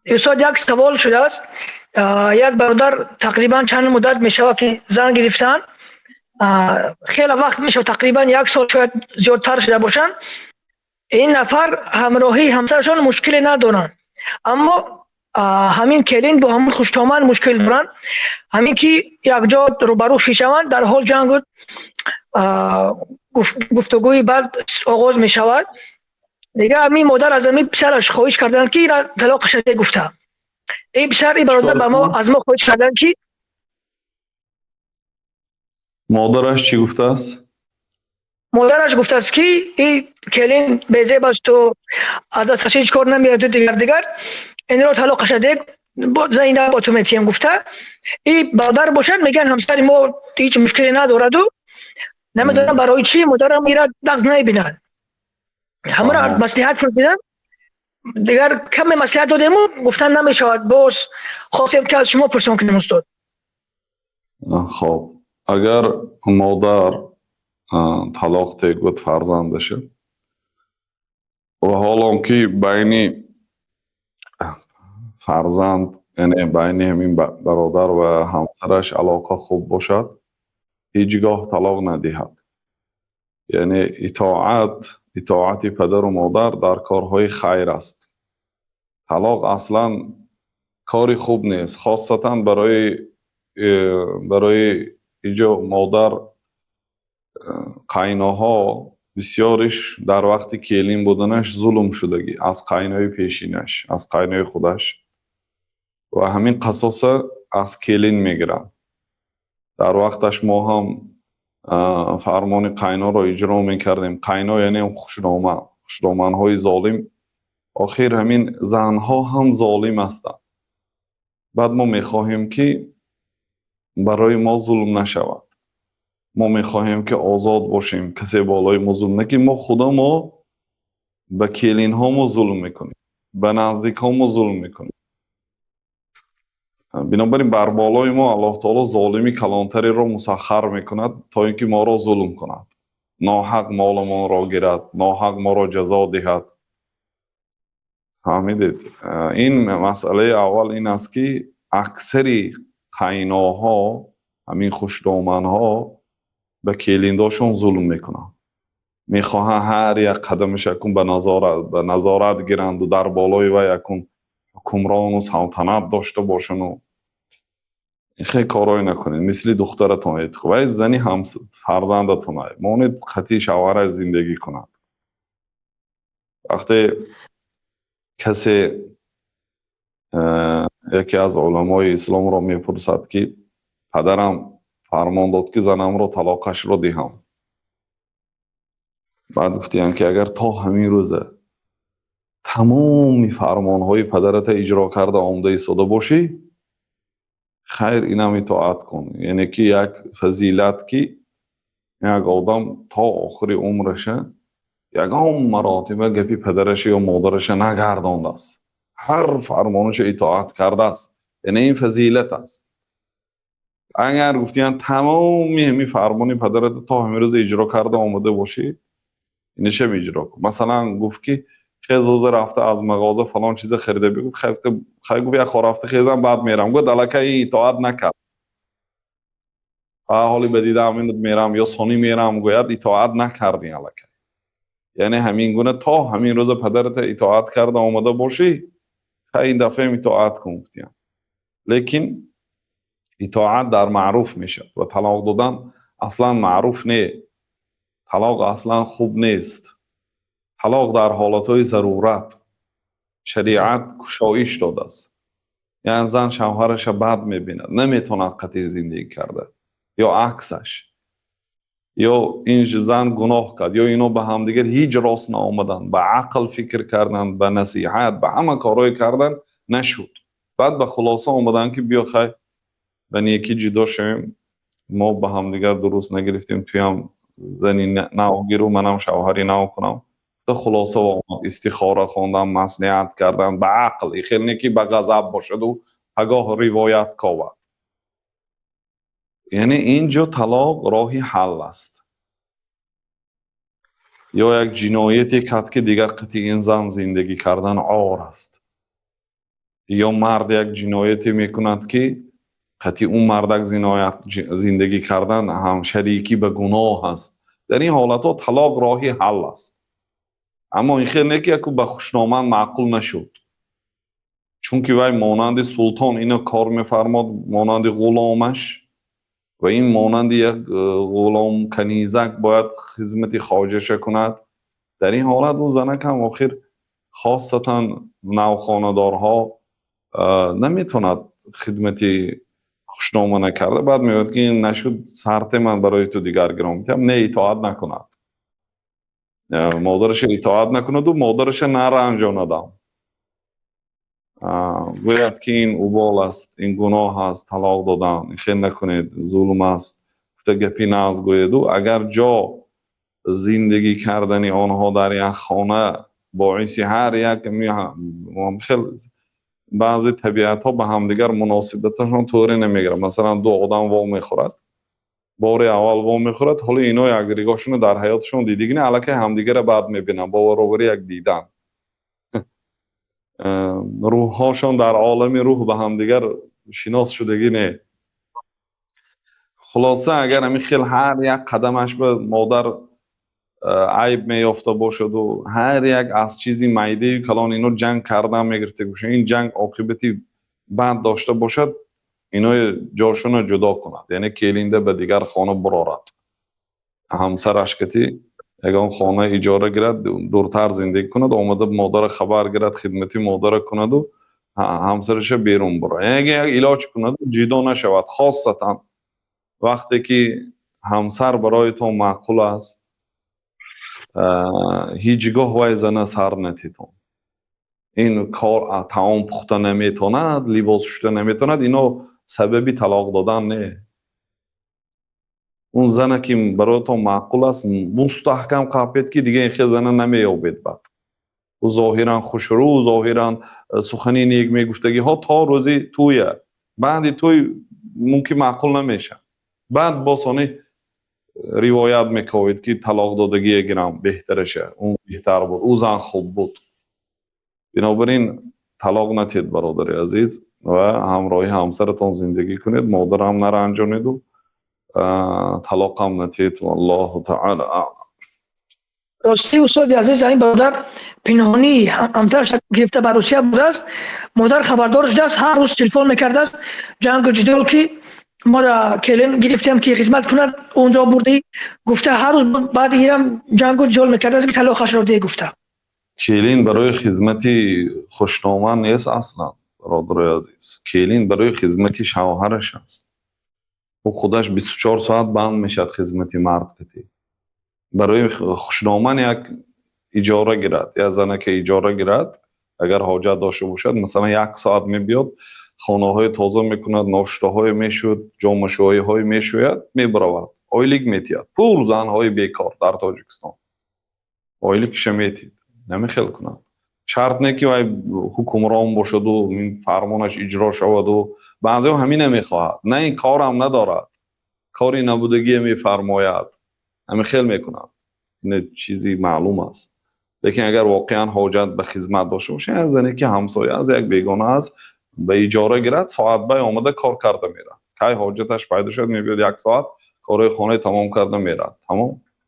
استاد یک سوال شده است. یک برادر تقریبا چند مدت می شود که زن گرفتن، خیلی وقت می شود تقریبا یک سال شاید زیادتر شده باشند. این نفر همراهی همسرشان مشکلی ندارند، اما همین کلین با همون خوشتامن مشکل دارند. همین که یک جا روبرو شوند در حال جنگ گفتگوی بعد آغاز می شود. دیگه همین مادر از همین پسرش خواهش کردن که اینا طلاق شده گفته. این پسر این برادر به ما از ما خواهش کردن که مادرش چی گفته است؟ مادرش گفته است که این کلین بیزیب است و از دستش هیچ کار نمیاد و دیگر این رو طلاق شده زنی با تو میتیم گفته. این برادر باشد میگن همسر ما هیچ مشکلی ندارد و نمیدونم برای چی مادرم میره دغز نمیبیند. همه را مصلحت پرسیدن، دیگر کم مصلحت دادیم و گفتن نمیشود، باز خواستیم که از شما پرسیم کنیم استاد. خب اگر مادر طلاق تگوت فرزندشه و حالا که بین فرزند یعنی بین همین برادر و همسرش علاقه خوب باشد، هیچگاه طلاق ندهد. یعنی اطاعت پدر و مادر در کارهای خیر است. طلاق اصلا کاری خوب نیست، خاصتا برای اینجا مادر قیناها بسیارش در وقتی کلین بودنش ظلم شدگی از قینای پیشینش، از قینای خودش، و همین قصاص از کلین میگیرن. در وقتش ما هم فرمان قینا را اجرا میکردیم. قینا یعنی خوشنامن های ظالم. آخر همین زنها هم ظالم هستند. بعد ما میخواهیم که برای ما ظلم نشود. ما میخواهیم که آزاد باشیم، کسی بالای ما ظلم نکنه. ما خدا ما به کلین ها ما ظلم میکنیم، به نزدیک ها ما ظلم میکنیم. بنابراین بر بالای ما الله تعالی ظالمی کلانتری را مسخر میکند تا اینکه ما را ظلم کند، ناحق مال ما را گیرد، ناحق ما را جزا دهد. فهمیدید؟ این مسئله اول این است که اکثری قیناها، همین خوشدامنها، به کلینداشون ظلم میکنند. میخواهند هر یک قدمش یکون به نظارت گیرند و در بالای و یکون حکمران و سلطنت داشته باشند و خیلی کارای نکنید. مثل دخترتون اید و زنی هم فرزندتون اید مانید خطی شوهرش زندگی کند. وقتی کسی یکی از علمای اسلام را میپرسد که پدرم فرمان داد که زنم را طلاقش را دهم، بعد گفتیم که اگر تا همین روزه تمام فرمانهای پدرت اجرا کرده آمده ایستاده باشی، خیر اینم اطاعت کن. یعنی که یک فضیلت که یک آدم تا آخر عمرشه یگان مراتبه گپی پدرش یا مادرش نگردانده است، هر فرمانش اطاعت کرده است. یعنی این فضیلت است. اگر گفتین تمام همین فرمانی پدرت تا همین روز اجرا کرده آمده باشی، این چه اجرا کن. مثلا گفت که خیز رفته از مغازه فلان چیز خریده، بگو خیلی گفت یک خور رفته خیزم بعد میرم، گفت دلکه این اطاعت نکرد، حالی بدیده همین میرم یا سانی میرم، گوید اطاعت نکردی الکه. یعنی همین گونه تا همین روز پدرت اطاعت کرده آمده باشی، این دفعه اطاعت کن. گفتیم لیکن اطاعت در معروف میشه و طلاق دادن اصلا معروف نه. طلاق اصلا خوب نیست. طلاق در حالتهای ضرورت شریعت کشایش داده است. یعنی زن شوهرش بد میبیند، نمیتونه قطعی زندگی کرده، یا عکسش، یا این زن گناه کرد، یا اینو به هم دیگر هیچ راست نآمدن، به عقل فکر کردن، به نصیحت، به همه کارهای کردن نشد. بعد به خلاصه آمدن که بیا خیر به نیکی جدا شویم، ما به هم دیگر درست نگرفتیم، توی هم زنی ناگیرو منم شوهری نو کنم. به خلاصه آمد استخاره خواندن، مصلحت کردن به عقل، خیلی نیکی به غضب باشد و اگاه روایت کاود. یعنی اینجا طلاق راهی حل است. یا یک جنایتی کرد که دیگر قطعی این زن زندگی کردن عار است. یا مرد یک جنایتی میکند که قطعی اون مردک زندگی کردن هم شریکی به گناه است. در این حالت ها طلاق راهی حل است. اما این خیلی نیست که به خوشنامه معقول نشد، چون که وی مانند سلطان اینو کار میفرماد، مانند غلامش، و این مانند یک غلام کنیزک باید خدمت خواجهش کند. در این حالت اون زنک هم آخر خاصتا نوخانه‌دارها نمیتوند خدمتی خوشنامه نکرده، بعد میگوید که این نشد سرت من برای تو دیگر گرام میتونم، نه اطاعت نکند، مادرش اطاعت نکند و مادرش نرنجاندم. باید که این اوبال است، این گناه است، طلاق دادن، این خیلی نکنید، ظلم است، گفته گپی نازگوید. و اگر جا زندگی کردنی آنها در یک خانه باعث هر یک خیلی بعضی طبیعت ها به همدیگر مناسبتشون طوری نمیگیره. مثلا دو آدم وام میخورد، بار اول وام میخورد، حالا اینا یک ریگاشون در حیاتشون دیدگی نه، الکی همدیگر بعد میبینن با برابری یک دیدن. روحهاشون در عالم روح به همدیگر شناس شدگی نه. خلاصه اگر همین خیلی هر یک قدمش به مادر عیب میافته باشد و هر یک از چیزی میده کلان اینو جنگ کردن میگرفته باشه، این جنگ عاقبتی بد داشته باشد، اینو جاشون جدا کند، یعنی کلینده به دیگر خانه برارد. همسرش کتی اگر خانه اجاره گیرد دورتر زندگی کند، آمده مادر خبر گیرد خدمتی مادر کند و همسرش بیرون برای، یعنی اگر علاج کند جدا نشود. خاصتا وقتی که همسر برای تو معقول است، هیچگاه وای زنه سر نتیتون، این کار تعام پخته نمیتوند، لباس شویده نمیتوند، اینو سببی طلاق دادن نه. اون زنه که برای تو معقول است مستحکم قاپید که دیگه این خیلی زنه نمیابید بعد و ظاهرا خوشرو و ظاهرا سخنی نیک میگفتگی ها تا روزی تویه، بعد توی ممکن معقول نمیشه، بعد باسانی روایت میکوید که طلاق دادگی گرام بهترشه، اون بهتر بود، او زن خوب بود. بنابراین طلاق نتید برادر عزیز و همراهی همسرتان زندگی کنید، مادر هم نرنجانید و طلاق هم نتید. والله تعالی اعلم. راستی استاد عزیز، این برادر پنهانی همسرش گرفته به روسیه بوده است، مادر خبردارش است، هر روز تلفن میکرده است، جنگ و جدال که ما را کلین گرفتیم که خدمت کند اونجا بردی، گفته هر روز بعد اینم جنگ و جدال میکرده است که طلاقش را دیگه گفته. کلین برای خدمتی خوشنامه نیست اصلا برادر عزیز، کلین برای خدمتی شوهرش است، او خودش 24 ساعت بند میشد خدمتی مرد کتی. برای خوشنامه یک اجاره گیرد، یا زنه که اجاره گیرد اگر حاجت داشته باشد، مثلا 1 ساعت میبیاد، خانه های تازه میکند، ناشته های میشود، جامشویی های میشوید، میبرود، آیلیک میتید. پول زن های بیکار در تاجیکستان آیلیکش میتید، نمیخیل کنند. شرط نه که حکمران باشد و این فرمانش اجرا شود و بعضی همین نمیخواهد، نه این کار هم ندارد، کاری نبودگی میفرماید، نمیخیل میکنند. این چیزی معلوم است. لیکن اگر واقعا حاجت به خدمت داشته باشه، از زنی که همسایه از یک بیگانه است به اجاره گیرد، ساعت به آمده کار کرده میره، که حاجتش پیدا شد میبید 1 ساعت کارهای خانه تمام کرده میره، تمام.